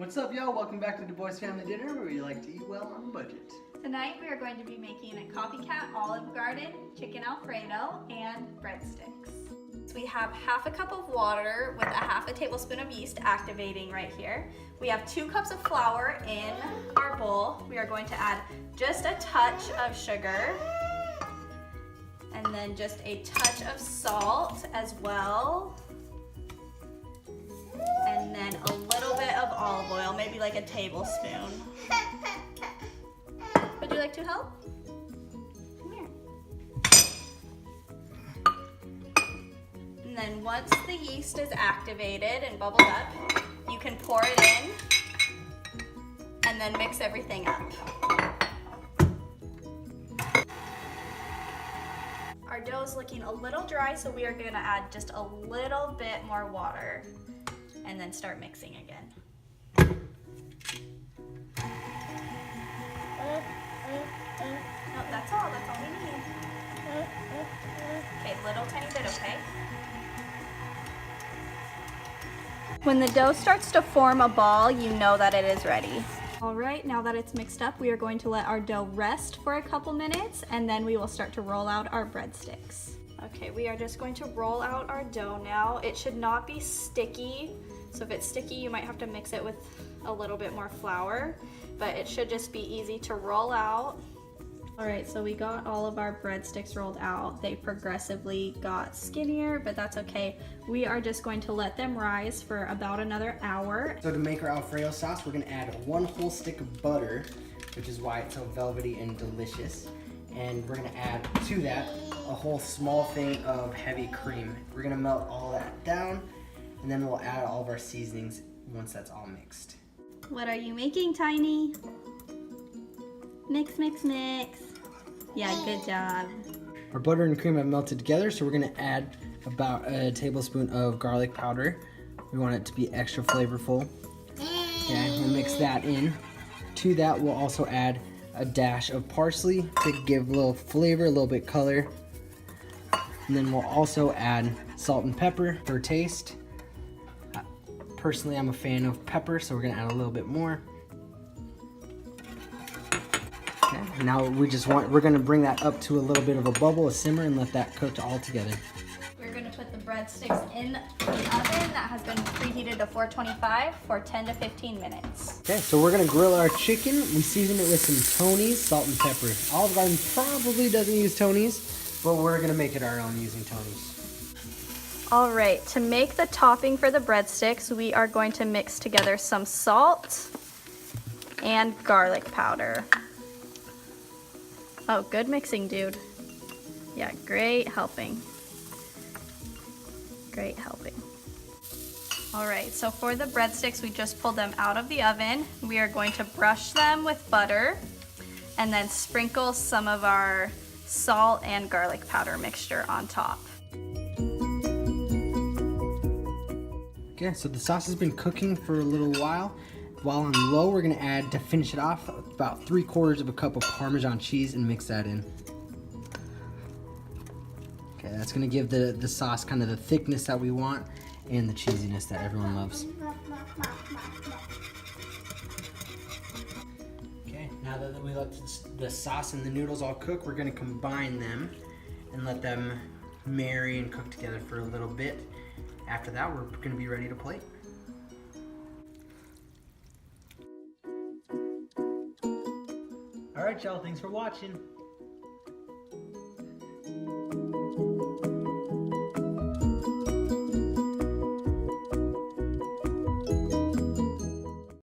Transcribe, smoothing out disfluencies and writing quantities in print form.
What's up, y'all? Welcome back to Du Bois Family Dinner, where we like to eat well on a budget. Tonight we are going to be making a copycat Olive Garden chicken Alfredo and breadsticks. So we have half a cup of water with a half a tablespoon of yeast activating right here. We have 2 cups of flour in our bowl. We are going to add just a touch of sugar and then just a touch of salt as well. And then a little bit of olive oil, maybe like a tablespoon. Would you like to help? Come here. And then once the yeast is activated and bubbled up, you can pour it in and then mix everything up. Our dough is looking a little dry, so we are going to add just a little bit more water and then start mixing again. No, that's all we need. Okay, little tiny bit, okay? When the dough starts to form a ball, you know that it is ready. All right, now that it's mixed up, we are going to let our dough rest for a couple minutes, and then we will start to roll out our breadsticks. Okay, we are just going to roll out our dough now. It should not be sticky, so if it's sticky, you might have to mix it with a little bit more flour, but it should just be easy to roll out. All right, so we got all of our breadsticks rolled out. They progressively got skinnier, but that's okay. We are just going to let them rise for about another hour. So to make our Alfredo sauce, we're gonna add 1 whole stick of butter, which is why it's so velvety and delicious. And we're gonna add to that a whole small thing of heavy cream. We're gonna melt all that down, and then we'll add all of our seasonings once that's all mixed. What are you making, Tiny? Mix, mix, mix. Yeah, good job. Our butter and cream have melted together, so we're gonna add about a tablespoon of garlic powder. We want it to be extra flavorful. Okay, we'll mix that in. To that, we'll also add a dash of parsley to give a little flavor, a little bit color. And then we'll also add salt and pepper for taste. Personally, I'm a fan of pepper, so we're gonna add a little bit more. Okay, now we're gonna bring that up to a little bit of a bubble, a simmer, and let that cook all together. We're gonna put the breadsticks in the oven that has been preheated to 425 for 10 to 15 minutes. Okay, so we're gonna grill our chicken. We season it with some Tony's, salt and pepper. Olive Garden probably doesn't use Tony's, but we're gonna make it our own using Tony's. All right, to make the topping for the breadsticks, we are going to mix together some salt and garlic powder. Oh, good mixing, dude. Yeah, great helping. Great helping. All right, so for the breadsticks, we just pulled them out of the oven. We are going to brush them with butter and then sprinkle some of our salt and garlic powder mixture on top. Okay, so the sauce has been cooking for a little while. While on low, we're gonna add, to finish it off, about 3/4 of a cup of Parmesan cheese and mix that in. Okay, that's gonna give the sauce kind of the thickness that we want and the cheesiness that everyone loves. Okay, now that we let the sauce and the noodles all cook, we're gonna combine them and let them marry and cook together for a little bit. After that, we're gonna be ready to plate. All right, y'all, thanks for watching.